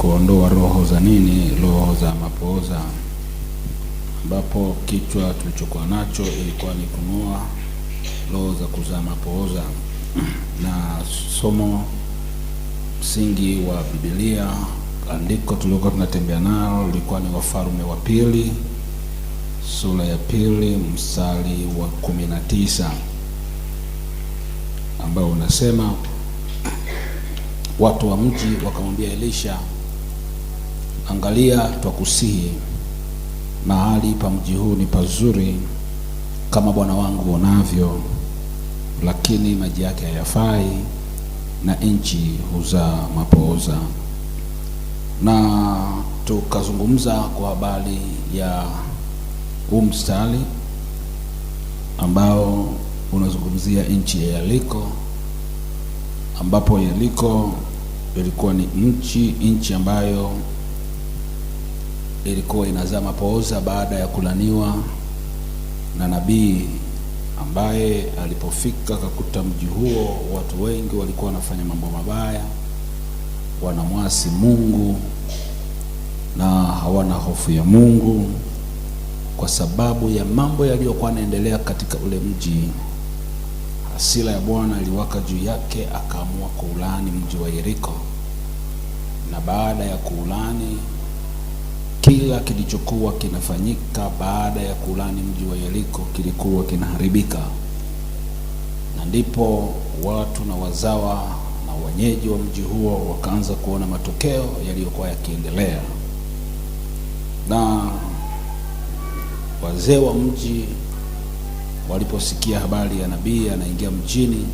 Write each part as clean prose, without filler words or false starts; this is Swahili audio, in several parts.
kuondoa roho za nini? Roho za mapooza, ambapo kichwa tulichokuwa nacho ilikuwa ni kunua roho za kuzaa mapooza. Na somo msingi wa Biblia, andiko tulikuwa tunatembea nalo lilikuwa ni Wafalme wa Pili sura ya 2 mstari wa 19, ambao unasema, watu wa mji wakamwambia Elisha, angalia, twakusihi, mahali pa mji huu ni pazuri kama bwana wangu onavyo, lakini maji yake hayafai na nchi huzaa mapooza. Na tukazungumza kwa habari ya huu mstari ambao unazungumzia nchi ya Yeriko, ambapo Yeriko ilikuwa ni nchi ambayo ilikuwa inazaa mapooza baada ya kulaniwa na nabii, ambaye alipofika akakuta mji huo watu wengi walikuwa wanafanya mambo mabaya, wanamwasi Mungu na hawana hofu ya Mungu. Kwa sababu ya mambo yaliyokuwa yanaendelea katika ule mji, hasira ya Bwana iliwaka juu yake, akaamua kuulani mji wa Yeriko. Na baada ya kuulani, kila kilichokuwa kinafanyika baada ya kuulani mji wa Yeriko kilikuwa kinaharibika. Na ndipo watu na wazawa na wenyeji wa mji huo wakaanza kuona matokeo yaliyokuwa yakiendelea. Na wazee wa mji waliposikia habari ya nabii anaingia mjini,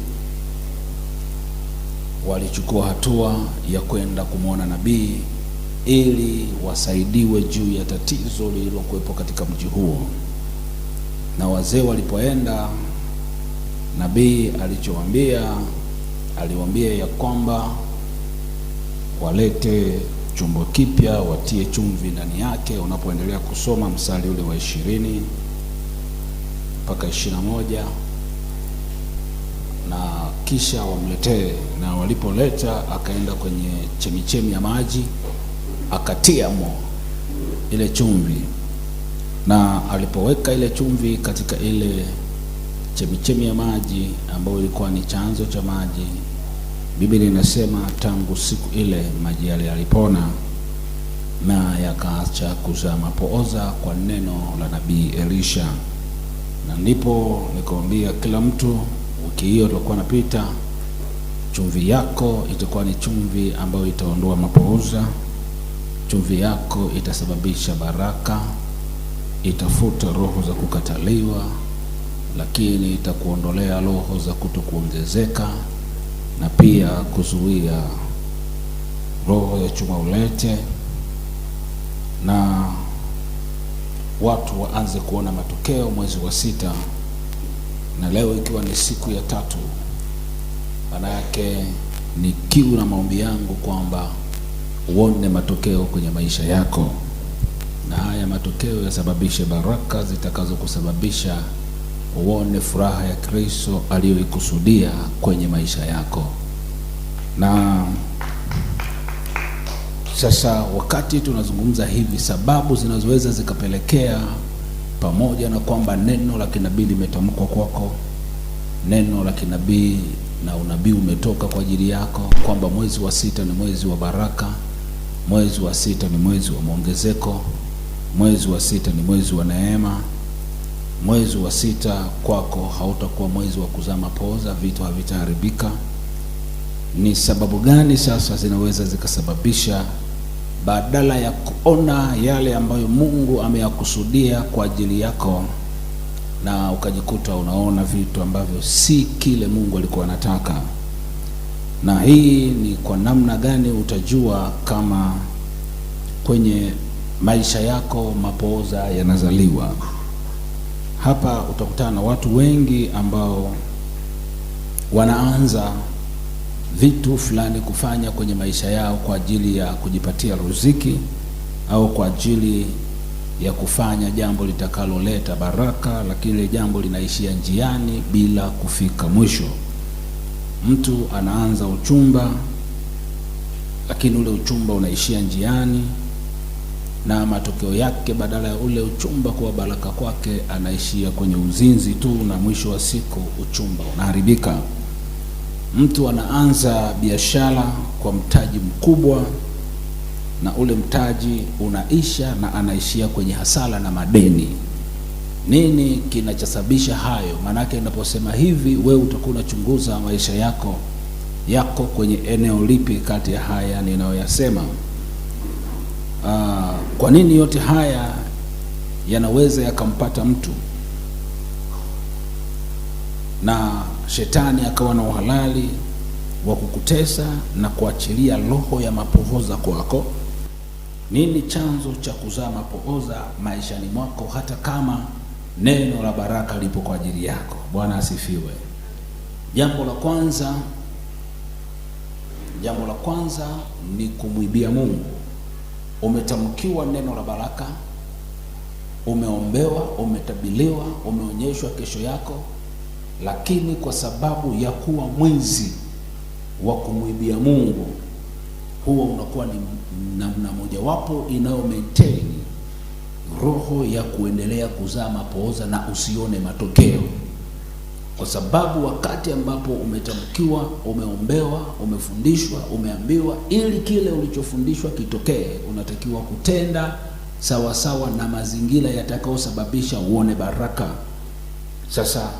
walichukua hatua ya kwenda kumwona nabii ili wasaidiwe juu ya tatizo lililokuwepo katika mji huo. Na wazee walipoenda, nabii aliwaambia ya kwamba walete chombo kipya, watie chumvi ndani yake. Unapoendelea kusoma mstari ule wa 20 mpaka 21, na kisha wamletee. Na walipoleta, akaenda kwenye chemichemi ya maji, akatia ile chumvi. Na alipoweka ile chumvi katika ile chemichemi ya maji ambayo ilikuwa ni chanzo cha maji, Biblia inasema tangu siku ile maji yale yalipona na yakaacha kuzaa mapooza kwa neno la nabii Elisha. Na ndipo nikamwambia kila mtu, wiki hiyo tutakuwa napita, chumvi yako itakuwa ni chumvi ambayo itaondoa mapooza. Chumvi yako itasababisha baraka, itafuta roho za kukataliwa, lakini itakuondolea roho za kutokuongezeka, na pia kuzuia roho ya chuma ulete, na watu waanze kuona matokeo mwezi wa 6. Na leo ikiwa ni siku ya 3, maana yake ni kiu na maombi yangu kwamba uone matokeo kwenye maisha yako, na haya matokeo yasababishe baraka zitakazokusababisha uone furaha ya Kristo aliyoikusudia kwenye maisha yako. Na sasa wakati tunazungumza hivi, sababu zinazoweza zikapelekea, pamoja na kwamba neno la kinabii limetamkwa kwako, neno la kinabii na unabii umetoka kwa ajili yako, kwamba mwezi wa 6 ni mwezi wa baraka, mwezi wa 6 ni mwezi wa maongezeko, mwezi wa 6 ni mwezi wa neema, mwezi wa 6 kwako hautakuwa mwezi wa kuzaa mapooza, vitu havitaharibika. Ni sababu gani sasa zinaweza zikasababisha, badala ya kuona yale ambayo Mungu ameyakusudia kwa ajili yako, na ukajikuta unaona vitu ambavyo si kile Mungu alikuwa anataka? Na hii ni kwa namna gani utajua kama kwenye maisha yako mapooza yanazaliwa? Hapa utakutana na watu wengi ambao wanaanza vitu fulani kufanya kwenye maisha yao kwa ajili ya kujipatia riziki, au kwa ajili ya kufanya jambo litakaloleta baraka, lakini jambo linaishia njiani bila kufika mwisho. Mtu anaanza uchumba, lakini ule uchumba unaishia njiani, na matokeo yake badala ya ule uchumba kuwa baraka kwake, anaishia kwenye uzinzi tu, na mwisho wa siku uchumba unaharibika. Mtu anaanza biashara kwa mtaji mkubwa, na ule mtaji unaisha na anaishia kwenye hasara na madeni. Nini kinachosababisha hayo? Maanake ninaposema hivi, wewe utakuwa unachunguza maisha yako kwenye eneo lipi kati ya haya ninayoyasema. Kwa nini yote haya yanaweza yakampata mtu na shetani akawa na uhalali wa kukutesa na kuachilia roho ya mapooza kwako? Nini chanzo cha kuzaa mapooza maishani mwako, hata kama neno la baraka lipo kwa ajili yako? Bwana asifiwe. Jambo la kwanza ni kumwibia Mungu. Umetamkiwa neno la baraka, umeombewa, umetabiliwa, umeonyeshwa kesho yako, lakini kwa sababu ya kuwa mwizi wa kumwibia Mungu, huo unakuwa ni namna mojawapo inayo maintain roho ya kuendelea kuzaa mapooza na usione matokeo. Kwa sababu wakati ambapo umetamkiwa, umeombewa, umefundishwa, umeambiwa, ili kile ulichofundishwa kitokee, unatakiwa kutenda sawa sawa na mazingira yatakayosababisha uone baraka. Sasa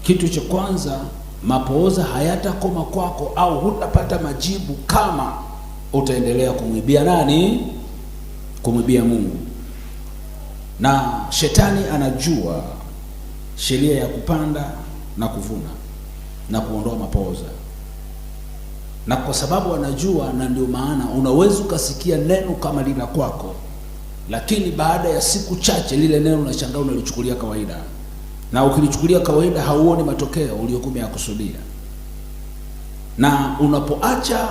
kitu cha kwanza, mapooza hayatakoma kwako au hutapata majibu kama utaendelea kumwibia nani? Kumwibia Mungu. Na shetani anajua sheria ya kupanda na kuvuna na kuondoa mapooza, na kwa sababu anajua, na ndio maana unaweza ukasikia neno kama lina kwako, lakini baada ya siku chache lile neno unashangaa unalichukulia kawaida, na ukilichukulia kawaida hauoni matokeo uliyokuwa umeyakusudia. Na unapoacha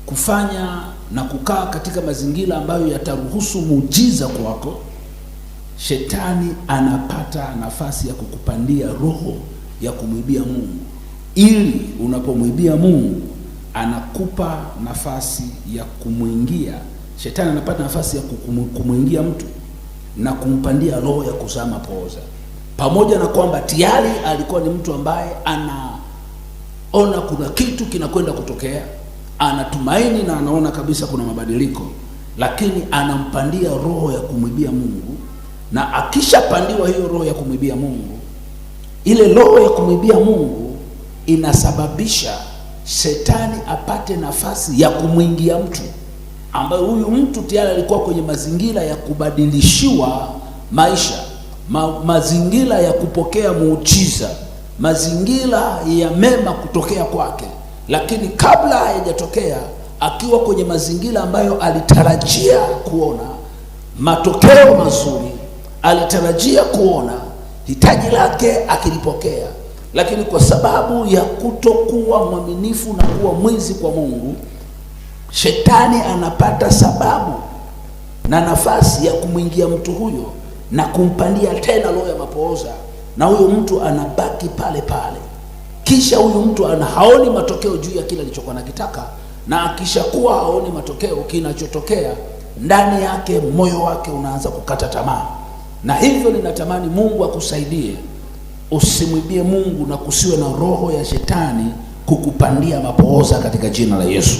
kufanya na kukaa katika mazingira ambayo yataruhusu muujiza kwako, shetani anapata nafasi ya kukupandia roho ya kumwibia Mungu, ili unapomwibia Mungu anakupa nafasi ya kumwingia. Shetani anapata nafasi ya kumwingia mtu na kumpandia roho ya kuzaa mapooza, pamoja na kwamba tayari alikuwa ni mtu ambaye anaona kuna kitu kinakwenda kutokea, anatumaini na anaona kabisa kuna mabadiliko, lakini anampandia roho ya kumwibia Mungu. Na akishapandiwa hiyo roho ya kumwibia Mungu, ile roho ya kumwibia Mungu inasababisha shetani apate nafasi ya kumwingia mtu ambaye huyu mtu tayari alikuwa kwenye mazingira ya kubadilishiwa maisha, mazingira ya kupokea muujiza, mazingira ya mema kutokea kwake, lakini kabla hayajatokea, akiwa kwenye mazingira ambayo alitarajia kuona matokeo mazuri, alitarajia kuona hitaji lake akilipokea, lakini kwa sababu ya kutokuwa mwaminifu na kuwa mwizi kwa Mungu, shetani anapata sababu na nafasi ya kumwingia mtu huyo na kumpandia tena roho ya mapooza, na huyo mtu anabaki pale pale. Kisha huyu mtu haoni matokeo juu ya kile alichokuwa anakitaka, na akishakuwa haoni matokeo, kinachotokea ndani yake, moyo wake unaanza kukata tamaa. Na hivyo ninatamani Mungu akusaidie usimwibie Mungu na kusiwe na roho ya shetani kukupandia mapooza katika jina la Yesu.